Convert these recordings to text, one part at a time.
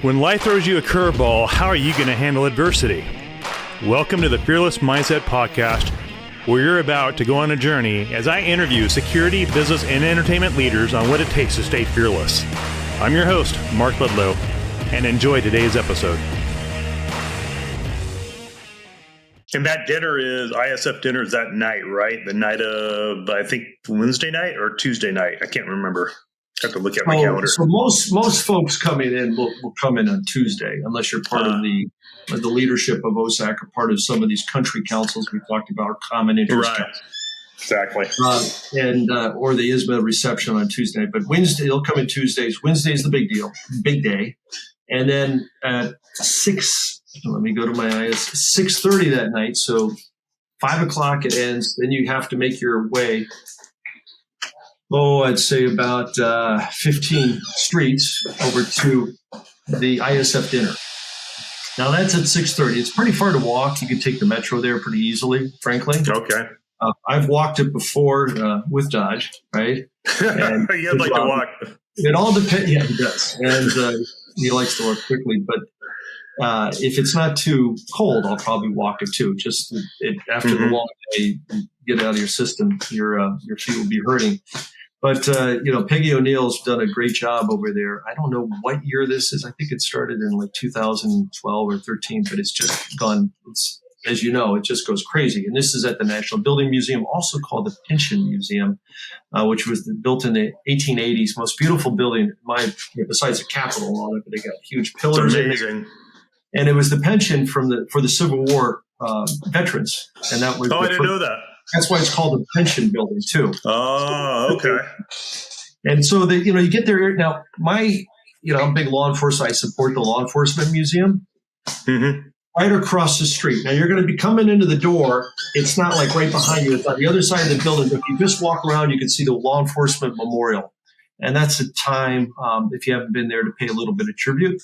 When life throws you a curveball, how are you going to handle adversity? Welcome to the Fearless Mindset Podcast, where you're about to go on a journey as I interview security, business, and entertainment leaders on what it takes to stay fearless. I'm your host, Mark Ledlow, and enjoy today's episode. And that dinner is, ISF dinner is that night, right? The night of, I think, Wednesday night or Tuesday night. I can't remember. I have to look at my calendar. So most folks coming in will come in on Tuesday, unless you're part of the leadership of OSAC or part of some of these country councils we talked about, or common interest councils. Exactly. Or the ISMA reception on Tuesday. But Wednesday, they'll come in Tuesdays. Wednesday's the big deal, big day. And then at 6:30 that night, so 5 o'clock it ends. Then you have to make your way, I'd say about 15 streets over to the ISF dinner. Now that's at 6:30. It's pretty far to walk. You can take the metro there pretty easily, frankly. Okay. I've walked it before with Dodge, right? And you'd like to walk. It all depends. Yeah, he does. And he likes to walk quickly. But if it's not too cold, I'll probably walk it too. Just after the long day, get out of your system, your feet will be hurting. But, Peggy O'Neill's done a great job over there. I don't know what year this is. I think it started in like 2012 or 13, but it's just gone. As you know, it just goes crazy. And this is at the National Building Museum, also called the Pension Museum, which was built in the 1880s. Most beautiful building, besides the Capitol and all that, but they got huge pillars. It's amazing. And it was the pension for the Civil War veterans. And that was I didn't know that. That's why it's called the Pension Building too. Oh, okay. And so you get there now. I'm a big law enforcement. I support the Law Enforcement Museum. Mm-hmm. Right across the street. Now you're going to be coming into the door. It's not like right behind you. It's on the other side of the building. If you just walk around, you can see the Law Enforcement Memorial. And that's a time, if you haven't been there, to pay a little bit of tribute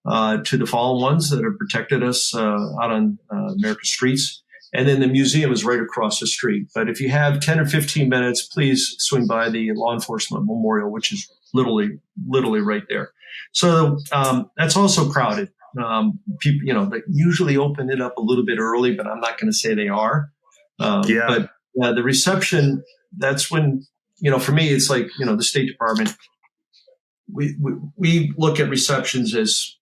to the fallen ones that have protected us out on America's streets. And then the museum is right across the street. But if you have 10 or 15 minutes, please swing by the Law Enforcement Memorial, which is literally right there. So that's also crowded. People, they usually open it up a little bit early, but I'm not going to say they are. But the reception, that's when, for me, it's like, the State Department. We look at receptions as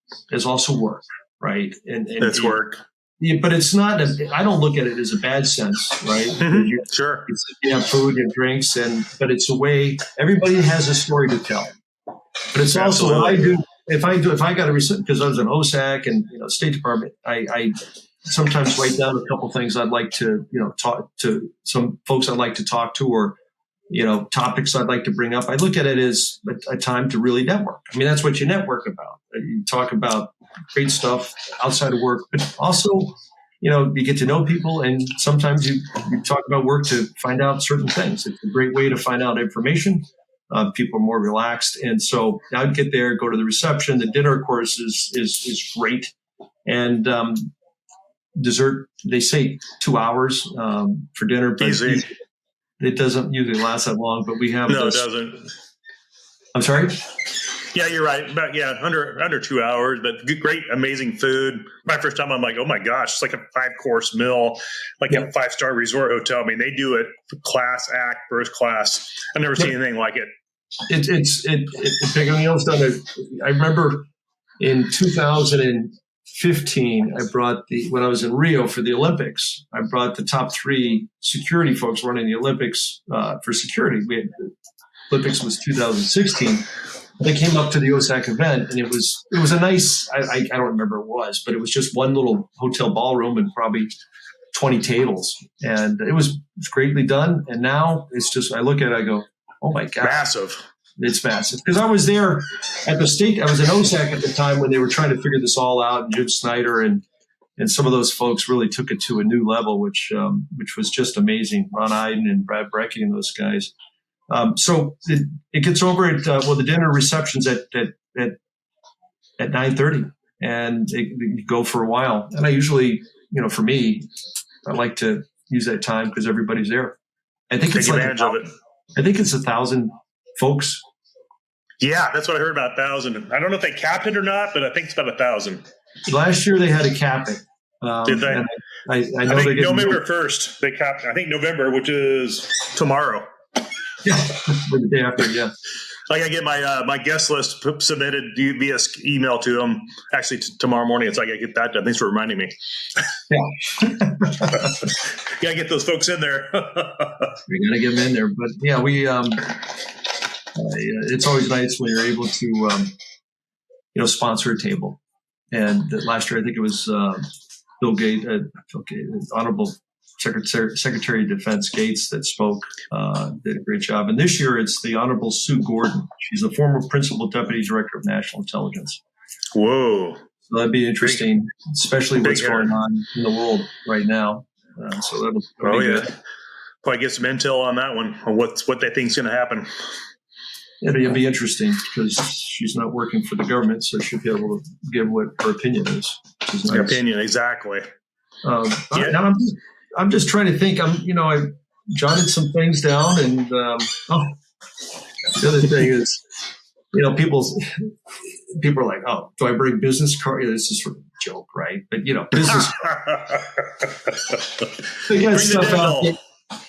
also work, right? And it's work. Yeah, but it's not. I don't look at it as a bad sense, right? Mm-hmm. Sure. You have food and drinks, but it's a way. Everybody has a story to tell. But it's also what I do. If I got to because I was an OSAC and State Department, I sometimes write down a couple things I'd like to talk to some folks I'd like to talk to, or topics I'd like to bring up. I look at it as a time to really network. I mean, that's what you network about. You talk about great stuff outside of work, but also, you get to know people, and sometimes you talk about work to find out certain things. It's a great way to find out information. People are more relaxed. And so I'd get there, go to the reception. The dinner, of course, is great. And dessert, they say 2 hours for dinner. But easy. It doesn't usually last that long, but we have it doesn't. I'm sorry? Yeah, you're right. About under 2 hours, but great, amazing food. My first time, I'm like, oh my gosh, it's like a 5-course meal, like a 5-star resort hotel. I mean, they do it class act, first class. I've never seen anything like it. Peggy O'Neill's done it. I remember in 2015, when I was in Rio for the Olympics, I brought the top 3 security folks running the Olympics for security. The Olympics was 2016. They came up to the OSAC event, and it was a nice. I don't remember what it was, but it was just one little hotel ballroom and probably 20 tables, and it was greatly done. And now it's just, I look at it, I go, oh my God. Massive. It's massive. Because I was there at the state, I was in OSAC at the time when they were trying to figure this all out, and Jim Snyder and some of those folks really took it to a new level, which was just amazing. Ron Iden and Brad Brecky and those guys. So it gets over at, the dinner reception's at 9:30, and you go for a while. And I usually, for me, I like to use that time because everybody's there. I think it's like I think it's 1,000 folks Yeah, that's what I heard about 1,000. I don't know if they capped it or not, but I think it's about 1,000. Last year they had to cap it. Did they? I know I they think November 1st they capped. I think November, which is tomorrow. Yeah, the day after. Yeah. I gotta get my guest list submitted via email to them. Actually, tomorrow morning. So I gotta get that done. Thanks for reminding me. Yeah. Gotta get those folks in there. We gotta get them in there, but yeah, we. It's always nice when you're able to, sponsor a table. And last year, I think it was Bill Gates, Honorable Secretary of Defense Gates that spoke, did a great job. And this year, it's the Honorable Sue Gordon. She's the former Principal Deputy Director of National Intelligence. Whoa. So that'd be interesting, especially what's going on in the world right now. So that'll be good. Probably get some intel on that one, on what they think's going to happen. It'll be interesting because she's not working for the government, so she'll be able to give what her opinion is. Which is nice. Her opinion, exactly. Now I'm just trying to think. I jotted some things down, and the other thing is, people are like, "Oh, do I bring business card?" Yeah, this is sort of a joke, right? But business. You got stuff out there.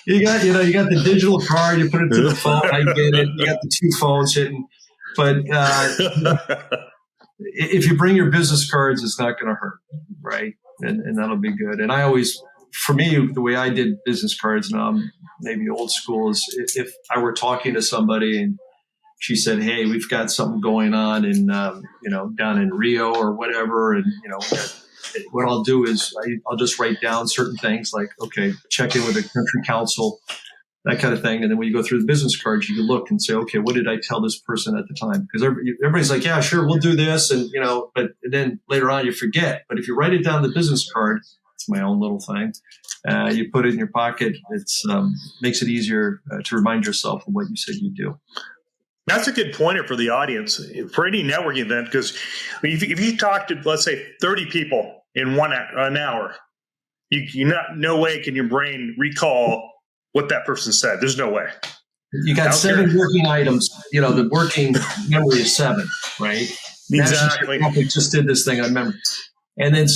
You got the digital card. You put it to the phone. I get it. You got the two phones hitting. But if you bring your business cards, it's not going to hurt, right? And that'll be good. And for me, the way I did business cards, now I'm maybe old school, is if I were talking to somebody and she said, "Hey, we've got something going on in down in Rio or whatever," and what I'll do is I'll just write down certain things like, okay, check in with the country council, that kind of thing. And then when you go through the business cards, you can look and say, okay, what did I tell this person at the time? Because everybody's like, yeah, sure, we'll do this. And, but then later on you forget. But if you write it down the business card, it's my own little thing. You put it in your pocket. It's makes it easier to remind yourself of what you said you'd do. That's a good pointer for the audience for any networking event, because if you talk to, let's say, 30 people in an hour, no way can your brain recall what that person said. There's no way. You got 7 working items. The working memory is 7, right? Exactly. We just did this thing on memory. And then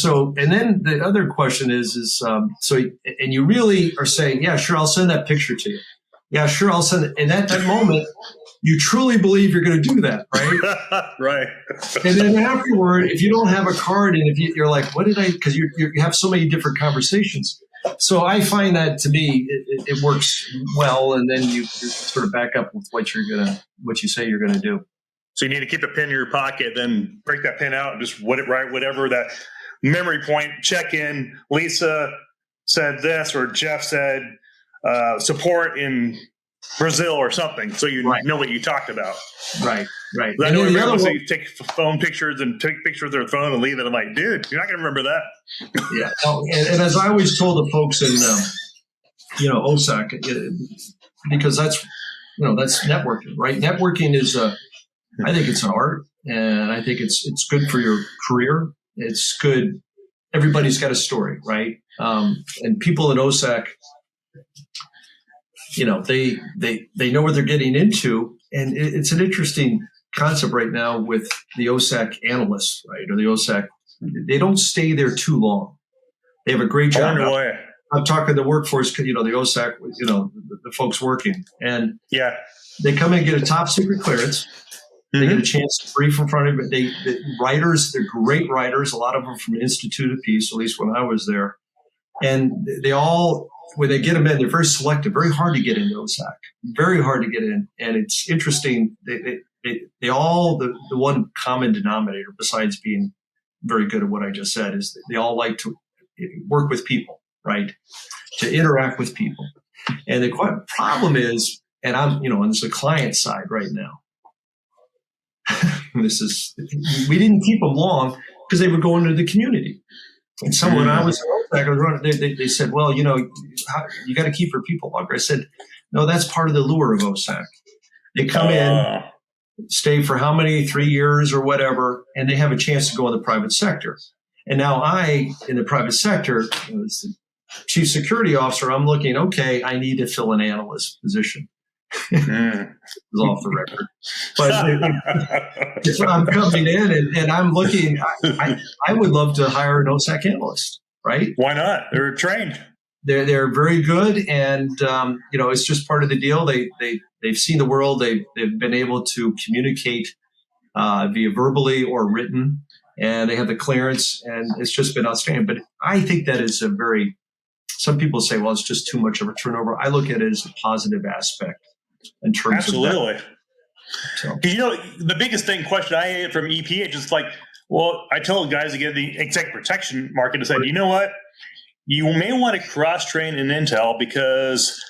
the other question is and you really are saying, yeah, sure, I'll send that picture to you. Yeah, sure, I'll send it. And at that moment, you truly believe you're going to do that, right? Right. And then afterward, if you don't have a card, and if you're like, what did I? Because you have so many different conversations. So I find that, to me, it works well, and then you sort of back up with what you say you're gonna do. So you need to keep a pen in your pocket, then break that pen out and just write whatever that memory point. Check in. Lisa said this, or Jeff said support in Brazil or something, so you know what you talked about. Right. I know the other one, you take phone pictures and take pictures of their phone and leave it. I'm like, dude, you're not going to remember that. Yeah. And as I always told the folks in, OSAC, because that's networking, right? Networking is, I think it's an art, and I think it's good for your career. It's good. Everybody's got a story, right? And people in OSAC, they know what they're getting into, and it's an interesting concept right now with the OSAC analysts, right? Or the OSAC, they don't stay there too long. They have a great job. I'm talking to the workforce, the OSAC, the folks working, and they come in and get a top secret clearance. They get a chance to brief in front of it. The writers, they're great writers. A lot of them from Institute of Peace, at least when I was there, and they all. When they get them in, they're very selective, very hard to get into OSAC, very hard to get in. And it's interesting. They all, the one common denominator, besides being very good at what I just said, is that they all like to work with people, right? To interact with people. And the problem is, and I'm, on the client side right now, we didn't keep them long because they were going to the community. And someone I was running, they said, well, you got to keep your people longer. I said, no, that's part of the lure of OSAC. They come in, stay for how many, 3 years or whatever, and they have a chance to go in the private sector. And now in the private sector, as the chief security officer, I'm looking, okay, I need to fill an analyst position. It's off the record. But if I'm coming in and I'm looking, I would love to hire an OSAC analyst, right? Why not? They're trained. They're very good, and it's just part of the deal. They've seen the world. They've been able to communicate via verbally or written, and they have the clearance, and it's just been outstanding. But I think that is some people say, well, it's just too much of a turnover. I look at it as a positive aspect in terms of that. So. The biggest question I get from EP is just like, well, I tell guys to get the exec protection market and said, you know what? You may want to cross-train in intel because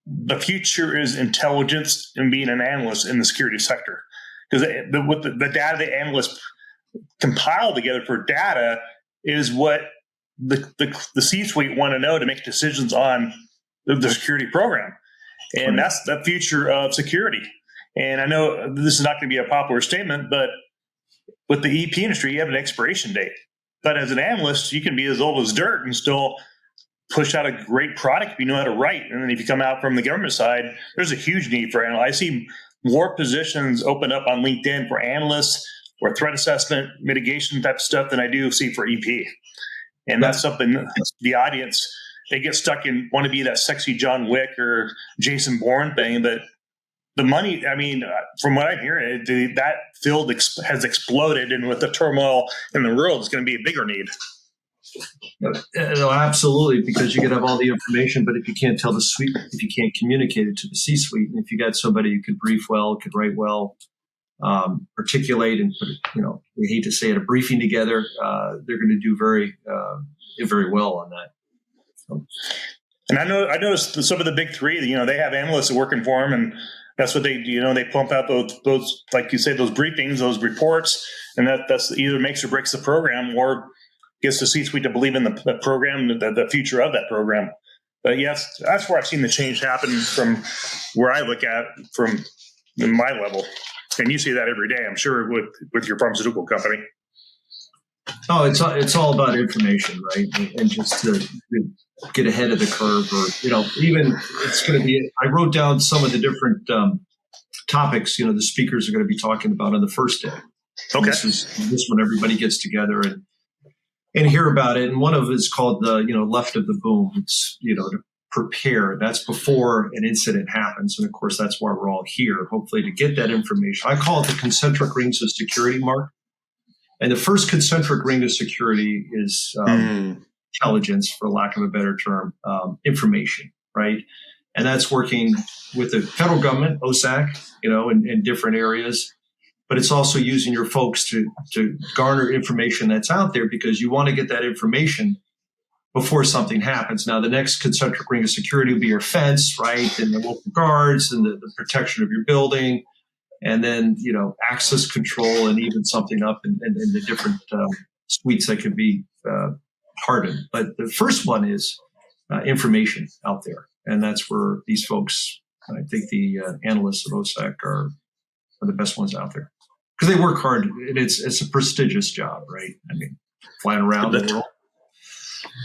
the future is intelligence and being an analyst in the security sector. Because with the data the analysts compile together for data is what the C-suite want to know to make decisions on the security program. And that's the future of security. And I know this is not going to be a popular statement, but with the EP industry, you have an expiration date. But as an analyst, you can be as old as dirt and still push out a great product if you know how to write. And then if you come out from the government side, there's a huge need for analysts. I see more positions open up on LinkedIn for analysts or threat assessment, mitigation type stuff than I do see for EP. And that's something the audience, they get stuck in, want to be that sexy John Wick or Jason Bourne thing. But the money, from what I hear, that field has exploded. And with the turmoil in the world, it's going to be a bigger need. No, absolutely, because you can have all the information, but if you can't tell the suite, if you can't communicate it to the C-suite, and if you got somebody who could brief well, could write well, articulate, and put, we hate to say it, a briefing together, they're going to do very well on that. So. And I noticed some of the big three, they have analysts working for them, and that's what they do. They pump out those, like you say, those briefings, those reports, and that's either makes or breaks the program or gets the C-suite to believe in the program, the future of that program. But yes, that's where I've seen the change happen from where I look at from my level. And you see that every day, I'm sure, with your pharmaceutical company. Oh, it's all about information, right? And just to get ahead of the curve, or even it's going to be. I wrote down some of the different topics. The speakers are going to be talking about on the first day. Okay, this when everybody gets together and hear about it. And one of it is called the left of the boom. It's to prepare. That's before an incident happens, and of course that's why we're all here, hopefully to get that information. I call it the concentric rings of security, Mark. And the first concentric ring of security is intelligence, for lack of a better term, information, right? And that's working with the federal government, OSAC, in different areas. But it's also using your folks to garner information that's out there, because you want to get that information before something happens. Now, the next concentric ring of security will be your fence, right? And the local guards and the protection of your building. And then, access control, and even something up in the different suites that could be hardened. But the first one is information out there. And that's where these folks, I think the analysts of OSAC are the best ones out there. Because they work hard. It's a prestigious job, right? Flying around the world.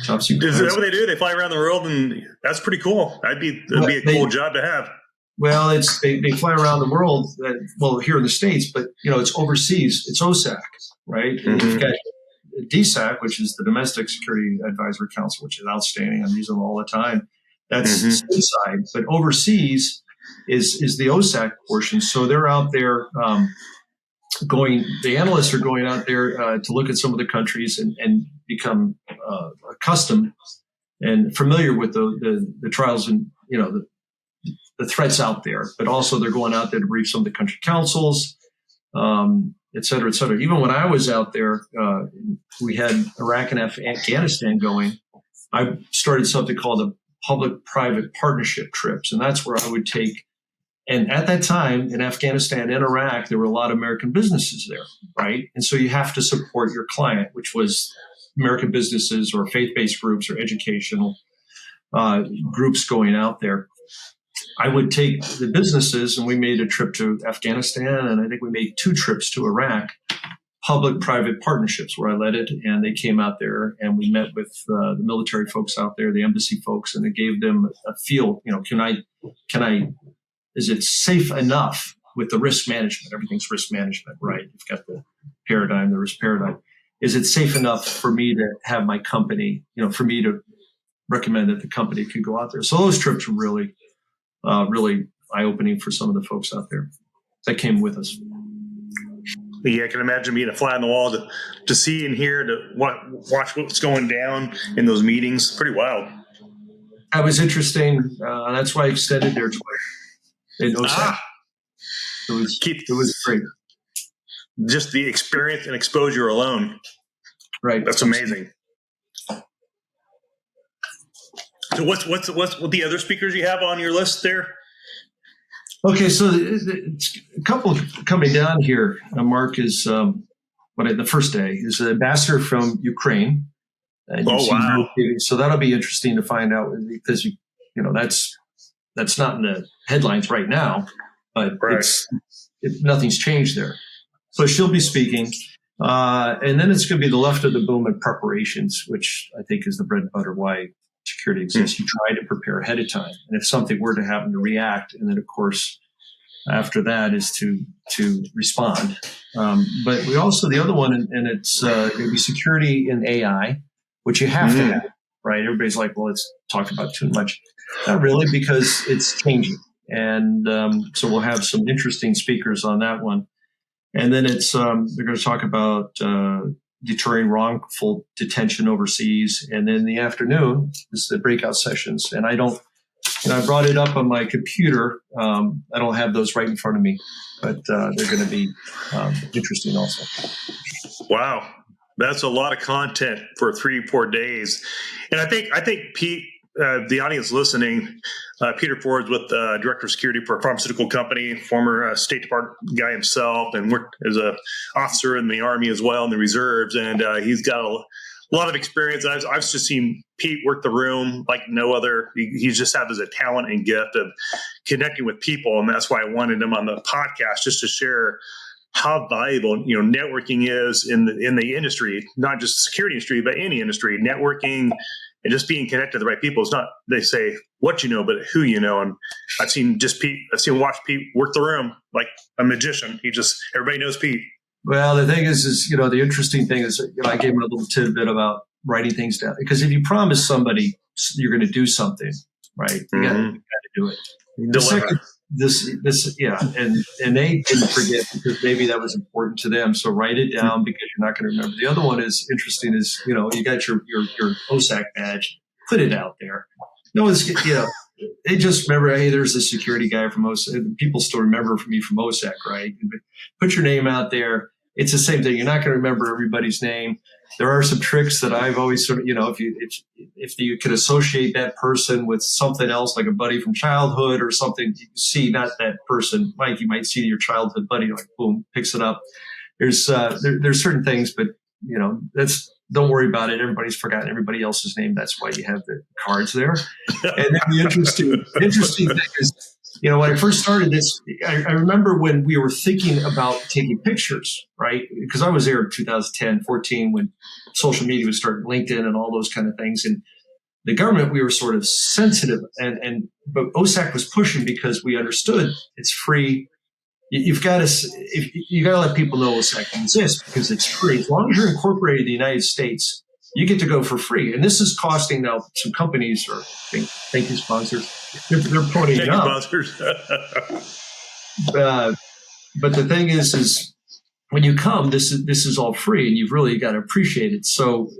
Is that what they do? They fly around the world, and that's pretty cool. That'd be a cool job to have. Well, they fly around the world, here in the States, but, it's overseas. It's OSAC, right? Mm-hmm. And you've got DSAC, which is the Domestic Security Advisory Council, which is outstanding. I'm using them all the time. That's stateside. But overseas is the OSAC portion. So they're out there the analysts are going out there to look at some of the countries and become accustomed and familiar with the trials and, the threats out there, but also they're going out there to brief some of the country councils, et cetera, et cetera. Even when I was out there, we had Iraq and Afghanistan going. I started something called the public-private partnership trips, and that's where I would take. And at that time in Afghanistan and Iraq, there were a lot of American businesses there, right? And so you have to support your client, which was American businesses or faith-based groups or educational groups going out there. I would take the businesses, and we made a trip to Afghanistan, and I think we made 2 trips to Iraq, public-private partnerships where I led it, and they came out there, and we met with the military folks out there, the embassy folks, and it gave them a feel, can I it safe enough with the risk management? Everything's risk management, right? You've got the paradigm, the risk paradigm. Is it safe enough for me to have my company, for me to recommend that the company could go out there? So those trips were really, really eye-opening for some of the folks out there that came with us. Yeah, I can imagine being a fly on the wall to see and hear, to watch what's going down in those meetings. Pretty wild. That was interesting. That's why I extended there twice. It was great. Just the experience and exposure alone. Right. That's amazing. So what's the other speakers you have on your list there? Okay, so a couple coming down here. Mark is the first day is an ambassador from Ukraine. Wow! So that'll be interesting to find out, because that's not in the headlines right now, but nothing's changed there. So she'll be speaking, and then it's going to be the left of the boom and preparations, which I think is the bread and butter why security exists. You try to prepare ahead of time, and if something were to happen, to react, and then of course after that is to respond. But we also, the other one, and it's going to be security in AI, which you have to have, right? Everybody's like, well, let's talk about too much. Not really, because it's changing, and so we'll have some interesting speakers on that one. And then it's they're going to talk about deterring wrongful detention overseas. And then in the afternoon is the breakout sessions. And I brought it up on my computer. I don't have those right in front of me, but they're going to be interesting also. Wow. That's a lot of content for 3-4 days. And I think Pete, the audience listening, Peter Ford's with Director of Security for a pharmaceutical company, former State Department guy himself, and worked as an officer in the Army as well in the reserves. And he's got a lot of experience. I've just seen Pete work the room like no other. He just has a talent and gift of connecting with people, and that's why I wanted him on the podcast, just to share how valuable networking is in the industry, not just the security industry, but any industry. Networking and just being connected to the right people. It's not, they say what you know, but who you know. And I've seen watch Pete work the room like a magician. Everybody knows Pete. Well, the thing is the interesting thing is, I gave him a little tidbit about writing things down, because if you promise somebody you're going to do something, right, you got to do it. The second, and they didn't forget, because maybe that was important to them. So write it down, because you're not going to remember. The other one is interesting is, you got your OSAC badge, put it out there. No one's, they just remember, hey, there's a security guy from OSAC. People still remember me from OSAC, right? Put your name out there. It's the same thing. You're not going to remember everybody's name. There are some tricks that I've always sort of, if you could associate that person with something else, like a buddy from childhood or something, you see not that person, Mike, you might see your childhood buddy, like boom, picks it up. There's certain things, but don't worry about it. Everybody's forgotten everybody else's name. That's why you have the cards there. And then the interesting thing is, when I first started this, I remember when we were thinking about taking pictures, right? Because I was there in 2010, 14, when social media was starting, LinkedIn and all those kind of things. And the government, we were sort of sensitive, but OSAC was pushing, because we understood it's free. You've got to let people know OSAC exists, because it's free. As long as you're incorporated in the United States, you get to go for free. And this is costing now some companies, or thank you sponsors, they're putting it up. Sponsors. But the thing is when you come, this is all free, and you've really got to appreciate it. So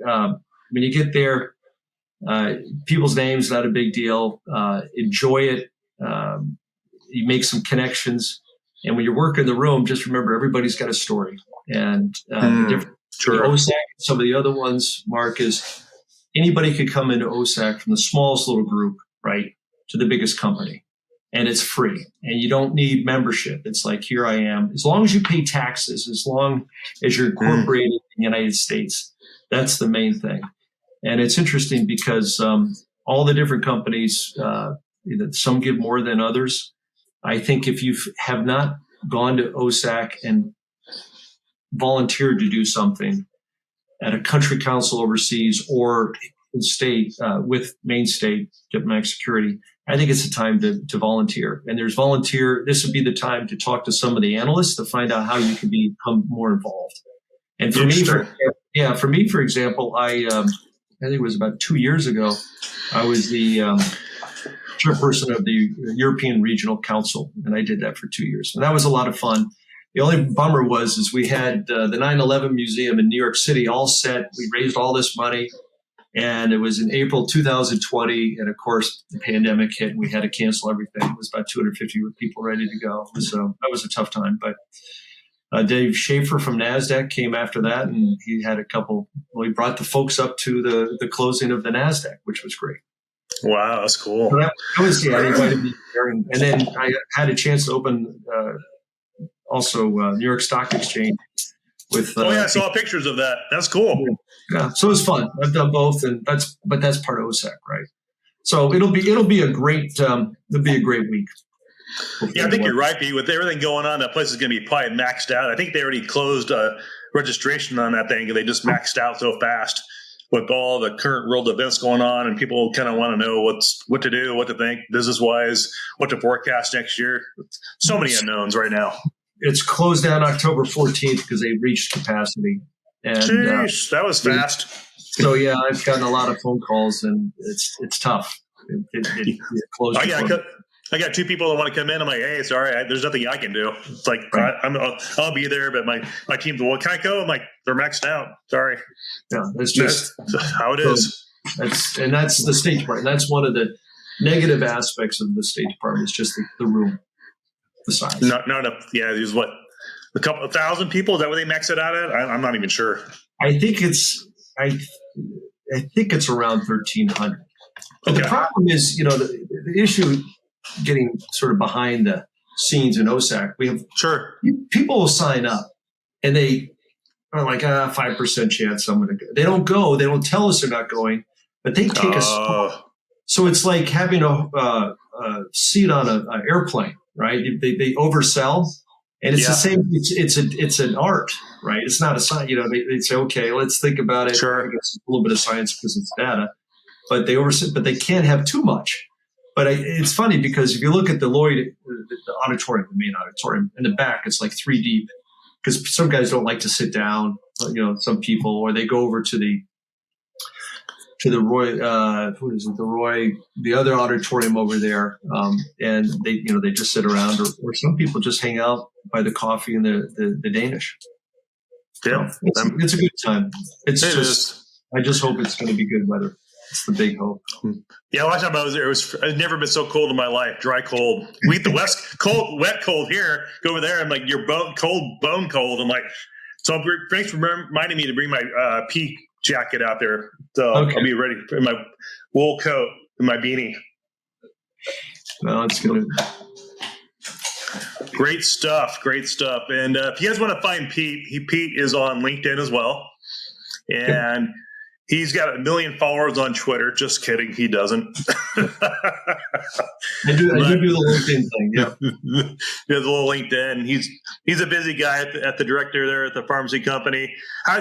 when you get there, people's names, not a big deal. Enjoy it. You make some connections. And when you're working the room, just remember, everybody's got a story. And the difference between OSAC and some of the other ones, Mark, is anybody could come into OSAC from the smallest little group, right, to the biggest company. And it's free. And you don't need membership. It's like, here I am. As long as you pay taxes, as long as you're incorporated in the United States, that's the main thing. And it's interesting, because all the different companies, some give more than others. I think if you have not gone to OSAC and volunteered to do something at a country council overseas or in state with Main State Diplomatic Security, I think it's a time to volunteer. And this would be the time to talk to some of the analysts to find out how you can become more involved. And for me, for example, I think it was about 2 years ago, I was the chairperson of the European Regional Council, and I did that for 2 years. And that was a lot of fun. The only bummer is we had the 9/11 Museum in New York City all set. We raised all this money. And it was in April 2020. And of course, the pandemic hit and we had to cancel everything. It was about 250 people ready to go. So that was a tough time. But Dave Schaefer from NASDAQ came after that. And he had he brought the folks up to the closing of the NASDAQ, which was great. Wow, that's cool. So that was, they invited me there. And then I had a chance to open also New York Stock Exchange. I saw pictures of that. That's cool. Yeah, so it was fun. I've done both, but that's part of OSAC, right? So it'll be a great week. Yeah, I think you're right, Pete. With everything going on, that place is going to be probably maxed out. I think they already closed registration on that thing. They just maxed out so fast with all the current world events going on, and people kind of want to know what to do, what to think, business wise, what to forecast next year. So many unknowns right now. It's closed down October 14th because they reached capacity. And jeez, that was fast. So yeah, I've gotten a lot of phone calls, and it's tough. It closed. I got 2 people that want to come in. I'm like, hey, sorry, there's nothing I can do. It's like right. I'll be there, but my team, well, can I go? I'm like, they're maxed out. Sorry. Yeah, that's how it is. That's the State Department. That's one of the negative aspects of the State Department is just the room. The size. Not enough. Yeah, there's a couple of thousand people. Is that what they max it out at? I'm not even sure. I think it's around 1,300. But the problem is, the issue getting sort of behind the scenes in OSAC. We have people will sign up and they are like 5% chance I'm going to go. They don't go. They don't tell us they're not going, but they take a spot. So it's like having a seat on an airplane. Right? They oversell, and it's the same. It's an art, right? It's not a science. They say, okay, let's think about it. Sure. I guess it's a little bit of science because it's data, but they can't have too much. But it's funny because if you look at the Lloyd, the auditorium, the main auditorium, in the back, it's like 3 deep because some guys don't like to sit down. Some people, or they go over to the Roy, the other auditorium over there, and they just sit around, or some people just hang out by the coffee and the Danish. Yeah, so it's a good time. I just hope it's going to be good weather. It's the big hope. Yeah, last time I was there, I've never been so cold in my life. Dry cold. We get the west cold, wet cold here. Go over there, I'm like, you're bone cold. I'm like, so thanks for reminding me to bring my pea jacket out there. So I'll be ready in my wool coat and my beanie. No, it's good. Great stuff. And if you guys want to find Pete, Pete is on LinkedIn as well. And he's got 1 million followers on Twitter. Just kidding. He doesn't. I do the LinkedIn thing. Yeah. He has a little LinkedIn. He's a busy guy at the director there at the pharmacy company.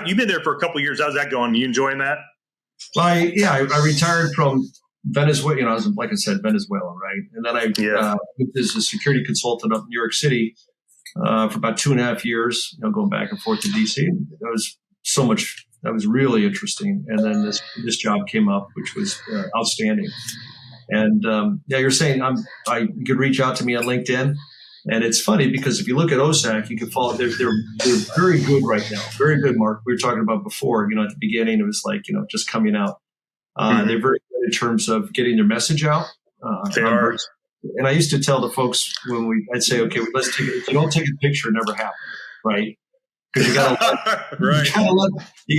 You've been there for a couple of years. How's that going? You enjoying that? Well, I retired from Venezuela. I was, like I said, Venezuela, right? And then I went as a security consultant up in New York City for about 2.5 years, going back and forth to DC. That was so much. That was really interesting. And then this job came up, which was outstanding. And you're saying you could reach out to me on LinkedIn. And it's funny because if you look at OSAC, you can follow. They're very good right now. Very good, Mark. We were talking about before. At the beginning, it was like just coming out. They're very good in terms of getting their message out. They are. And I used to tell the folks I'd say, okay, let's take it. If you don't take a picture, it never happened, right? Because you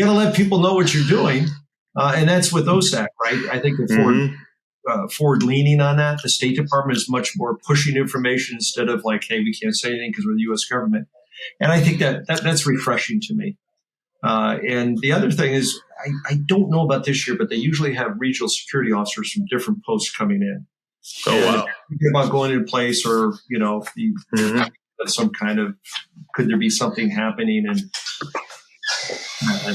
gotta let people know what you're doing, and that's with OSAC, right? I think the forward leaning on that. The State Department is much more pushing information instead of like, hey, we can't say anything because we're the U.S. government, and I think that's refreshing to me. And the other thing is, I don't know about this year, but they usually have regional security officers from different posts coming in. Oh wow! Thinking about going in place, or if you. Some kind of, could there be something happening in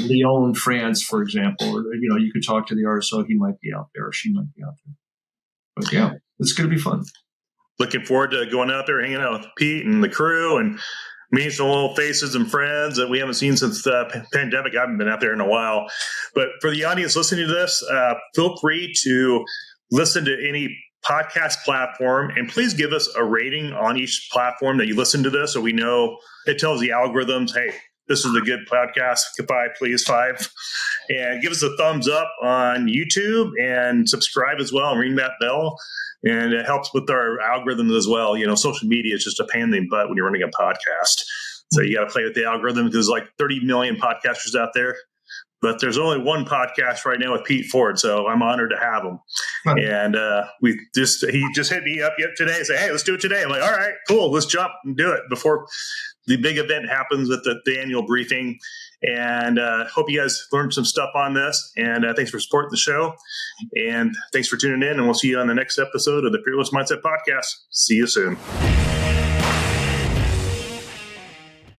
Lyon, France, for example? Or, you could talk to the RSO. He might be out there, or she might be out there. But yeah, It's going to be fun. Looking forward to going out there, hanging out with Pete and the crew, and meeting some old faces and friends that we haven't seen since the pandemic. I haven't been out there in a while. But for the audience listening to this, feel free to listen to any podcast platform, and please give us a rating on each platform that you listen to this, so we know it tells the algorithms, hey, this is a good podcast. Goodbye, please, 5. And give us a thumbs up on YouTube and subscribe as well and ring that bell. And it helps with our algorithms as well. Social media is just a pain in the butt when you're running a podcast. So you got to play with the algorithm. There's like 30 million podcasters out there. But there's only one podcast right now with Pete Ford, so I'm honored to have him. Huh. And he just hit me up today and said, hey, let's do it today. I'm like, all right, cool, let's jump and do it before the big event happens with the annual briefing. And hope you guys learned some stuff on this. And thanks for supporting the show. And thanks for tuning in. And we'll see you on the next episode of the Fearless Mindset Podcast. See you soon.